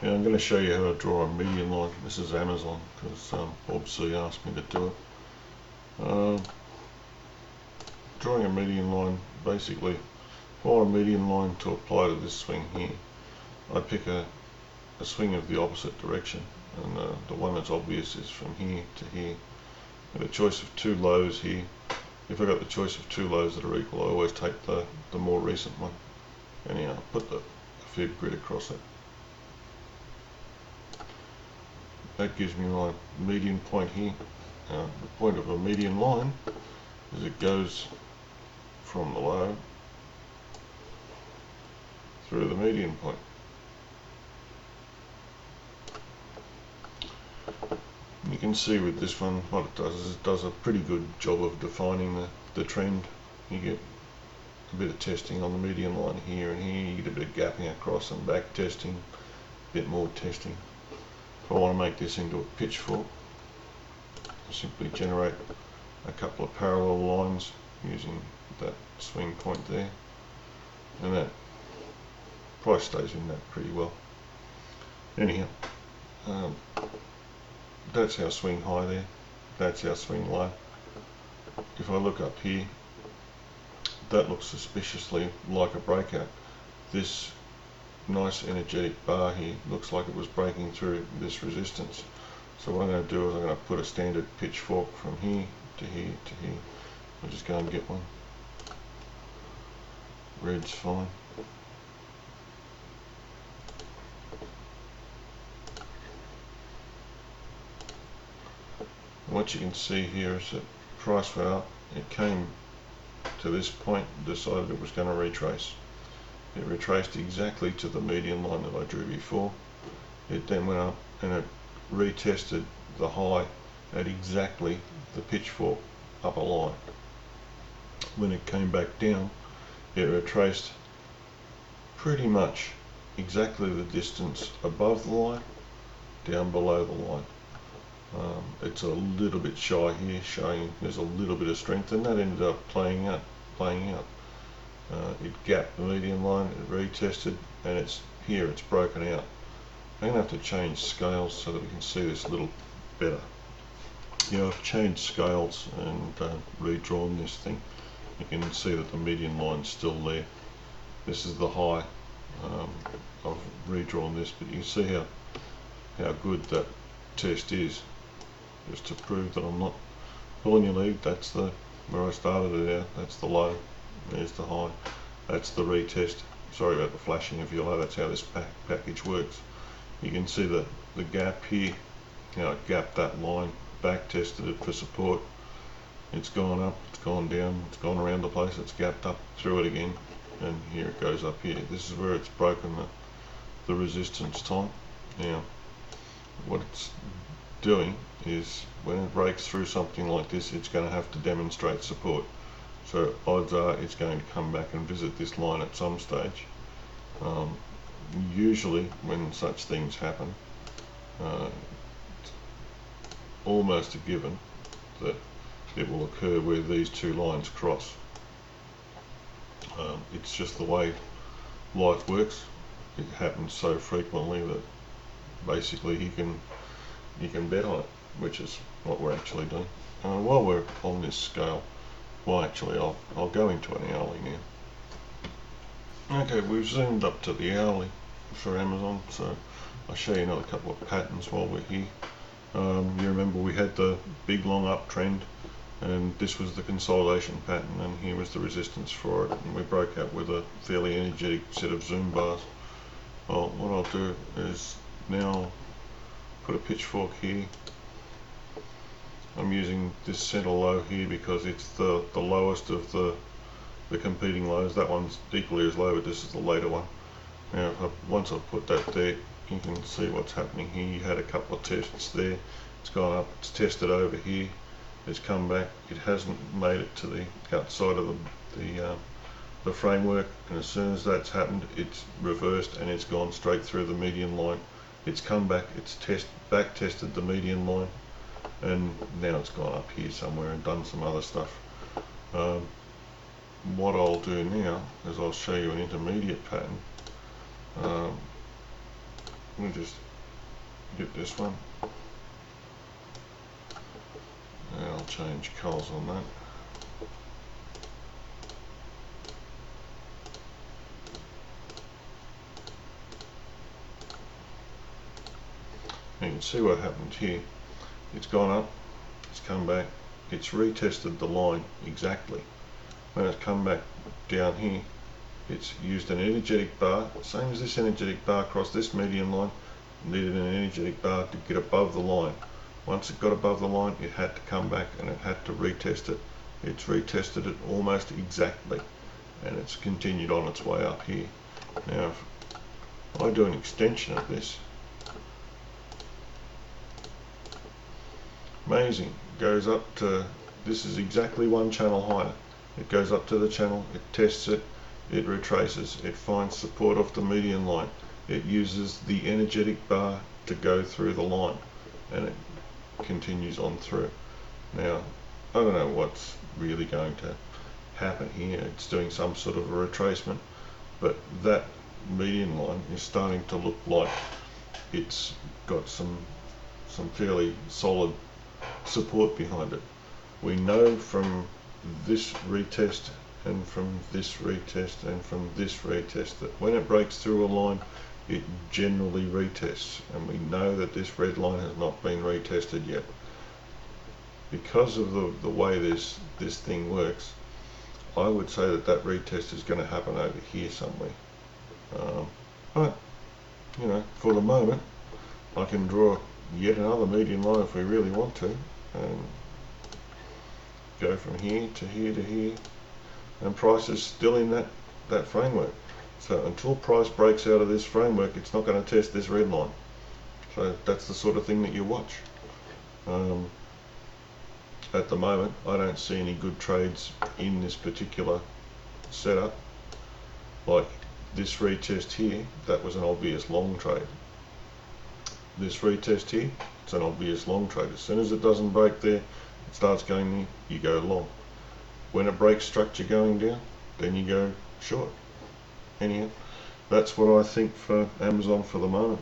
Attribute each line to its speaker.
Speaker 1: Now I'm going to show you how to draw a median line. This is Amzn because Bob C asked me to do it. Drawing a median line, basically, if I want a median line to apply to this swing here, I pick a swing of the opposite direction, and the one that's obvious is from here to here. I have a choice of two lows here. If I've got the choice of two lows that are equal, I always take the more recent one. Anyhow, I'll put the fib grid across it. That gives me my median point here. The point of a median line is it goes from the low through the median point. You can see with this one what it does is it does a pretty good job of defining the trend. You get a bit of testing on the median line here and here, you get a bit of gapping across and back testing, a bit more testing. If I want to make this into a pitchfork, I simply generate a couple of parallel lines using that swing point there, and that probably stays in that pretty well. Anyhow, that's our swing high there, that's our swing low. If I look up here, that looks suspiciously like a breakout. This nice energetic bar here looks like it was breaking through this resistance. So what I'm going to do is I'm going to put a standard pitchfork from here to here to here. I'll just go and get one. Red's fine. What you can see here is that price went up, it came to this point, decided it was going to retrace. It retraced exactly to the median line that I drew before. It then went up and it retested the high at exactly the pitchfork upper line. When it came back down, it retraced pretty much exactly the distance above the line, down below the line. It's a little bit shy here, showing there's a little bit of strength, and that ended up playing out. It gapped the median line, it retested, and it's here, it's broken out. I'm going to have to change scales so that we can see this a little better. I've changed scales and redrawn this thing. You can see that the median line's still there. This is the high. I've redrawn this, but you can see how good that test is. Just to prove that I'm not pulling your leg, that's where I started it out, that's the low, there's the high, that's the retest. Sorry about the flashing of yellow, that's how this package works. You can see the gap here, it gapped that line, back tested it for support, it's gone up, it's gone down, it's gone around the place, it's gapped up through it again, and here it goes up here. This is where it's broken the resistance time. Now what it's doing is when it breaks through something like this, it's going to have to demonstrate support. So odds are it's going to come back and visit this line at some stage. Usually when such things happen, it's almost a given that it will occur where these two lines cross. It's just the way life works. It happens so frequently that basically you can bet on it, which is what we're actually doing. While we're on this scale, well actually I'll go into an hourly now. Okay, we've zoomed up to the hourly for Amzn, so I'll show you another couple of patterns while we're here. You remember we had the big long uptrend, and this was the consolidation pattern, and here was the resistance for it, and we broke out with a fairly energetic set of zoom bars. Well, what I'll do is now put a pitchfork here. I'm using this center low here because it's the lowest of the competing lows. That one's equally as low, but this is the later one. Now once I've put that there, you can see what's happening here. You had a couple of tests there, it's gone up, it's tested over here, it's come back, it hasn't made it to the outside of the framework, and as soon as that's happened, it's reversed and it's gone straight through the median line. It's come back, it's back tested the median line, and now it's gone up here somewhere and done some other stuff. What I'll do now is I'll show you an intermediate pattern. We'll just get this one, and I'll change colours on that. You can see what happened here. It's gone up, it's come back, it's retested the line exactly. When it's come back down here, it's used an energetic bar, same as this energetic bar across this median line, needed an energetic bar to get above the line. Once it got above the line, it had to come back and it had to retest it. It's retested it almost exactly, and it's continued on its way up here. Now, if I do an extension of this, amazing, goes up to, this is exactly one channel higher. It goes up to the channel, it tests it, it retraces, it finds support off the median line, it uses the energetic bar to go through the line, and it continues on through. Now, I don't know what's really going to happen here. It's doing some sort of a retracement, but that median line is starting to look like it's got some fairly solid support behind it. We know from this retest and from this retest and from this retest that when it breaks through a line, it generally retests, and we know that this red line has not been retested yet. Because of the way this thing works, I would say that retest is going to happen over here somewhere. But you know, for the moment, I can draw yet another median line if we really want to, and go from here to here to here, and price is still in that framework. So until price breaks out of this framework, it's not going to test this red line. So that's the sort of thing that you watch. At the moment, I don't see any good trades in this particular setup. Like this retest here, that was an obvious long trade. This retest here, it's an obvious long trade. As soon as it doesn't break there, it starts going there, you go long. When it breaks structure going down, then you go short. Anyhow, that's what I think for Amazon for the moment.